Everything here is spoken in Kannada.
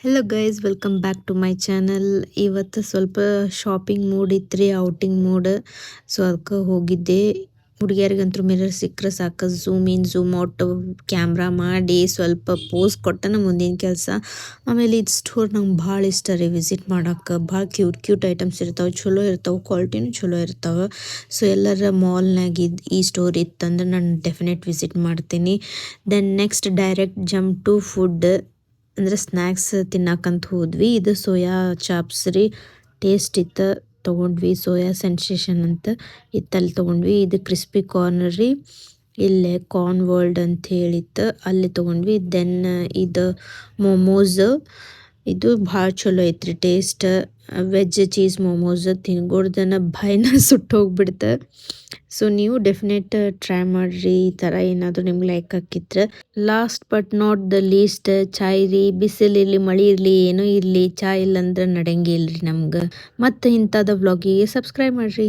Hello guys welcome back to my channel. ಇವತ್ತು ಸ್ವಲ್ಪ ಶಾಪಿಂಗ್ ಮೂಡ್ ಇತ್ತು ರೀ, ಔಟಿಂಗ್ ಮೂಡ್. ಸೊ ಅದಕ್ಕೆ ಹೋಗಿದ್ದೆ. ಹುಡುಗಿಯರಿಗಂತೂ ಮಿರರ್ ಸಿಕ್ಕರೆ ಸಾಕು, zoom in zoom out camera ಮಾಡಿ ಸ್ವಲ್ಪ ಪೋಸ್ ಕೊಟ್ಟನ ಮುಂದಿನ ಕೆಲಸ. ಆಮೇಲೆ ಇದು ಸ್ಟೋರ್ ನಂಗೆ ಭಾಳ ಇಷ್ಟ ರೀ ವಿಸಿಟ್ ಮಾಡೋಕ್ಕೆ. ಭಾಳ ಕ್ಯೂಟ್ ಕ್ಯೂಟ್ ಐಟಮ್ಸ್ ಇರ್ತಾವೆ, ಚಲೋ ಇರ್ತಾವೆ, ಕ್ವಾಲಿಟಿನೂ ಚಲೋ ಇರ್ತಾವೆ. ಸೊ ಎಲ್ಲರ ಮಾಲ್ನಾಗ ಈ ಸ್ಟೋರ್ ಇತ್ತಂದ್ರೆ ನಾನು ಡೆಫಿನೆಟ್ ವಿಸಿಟ್ ಮಾಡ್ತೀನಿ. Then next direct jump to food ಅಂದ್ರೆ ಸ್ನ್ಯಾಕ್ಸ್ ತಿನ್ನಕ್ಕಂತ ಹೋದ್ವಿ. ಇದು ಸೋಯಾ ಚಾಪ್ಸ್ ರೀ, ಟೇಸ್ಟ್ ಇತ್ತು, ತೊಗೊಂಡ್ವಿ. ಸೋಯಾ ಸೆನ್ಸೇಷನ್ ಅಂತ ಇತ್ತಲ್ಲಿ ತೊಗೊಂಡ್ವಿ. ಇದು ಕ್ರಿಸ್ಪಿ ಕಾರ್ನ್ ರೀ, ಇಲ್ಲೇ ಕಾರ್ನ್ ವರ್ಲ್ಡ್ ಅಂತ ಹೇಳಿತ್ತು, ಅಲ್ಲಿ ತೊಗೊಂಡ್ವಿ. ದೆನ್ ಇದು ಮೋಮೋಸ್, ಇದು ಭಾಳ ಚಲೋ ಐತ್ರಿ ಟೇಸ್ಟ್. ವೆಜ್ ಚೀಸ್ ಮೋಮೋಸ್ ತಿನ್ಕೊಡ್ದನ ಬಾಯಿನ ಸುಟ್ಟೋಗ್ಬಿಡ್ತು. ಸೊ ನೀವು ಡೆಫಿನೆಟ್ ಟ್ರೈ ಮಾಡಿರಿ, ಈ ಥರ ಏನಾದರೂ ನಿಮ್ಗೆ ಲೈಕ್ ಹಾಕಿದ್ರೆ. Last but not the least, ಚಾಯ್ ರೀ. ಬಿಸಿಲಿರಲಿ ಮಳೆ ಇರಲಿ ಏನೂ ಇರಲಿ, ಚಾಯ್ ಇಲ್ಲಂದ್ರೆ ನಡೆಯಂಗೆ ಇಲ್ರಿ ನಮ್ಗೆ. ಮತ್ತು ಇಂಥದ್ದು ವ್ಲಾಗಿಗೆ ಸಬ್ಸ್ಕ್ರೈಬ್ ಮಾಡಿರಿ.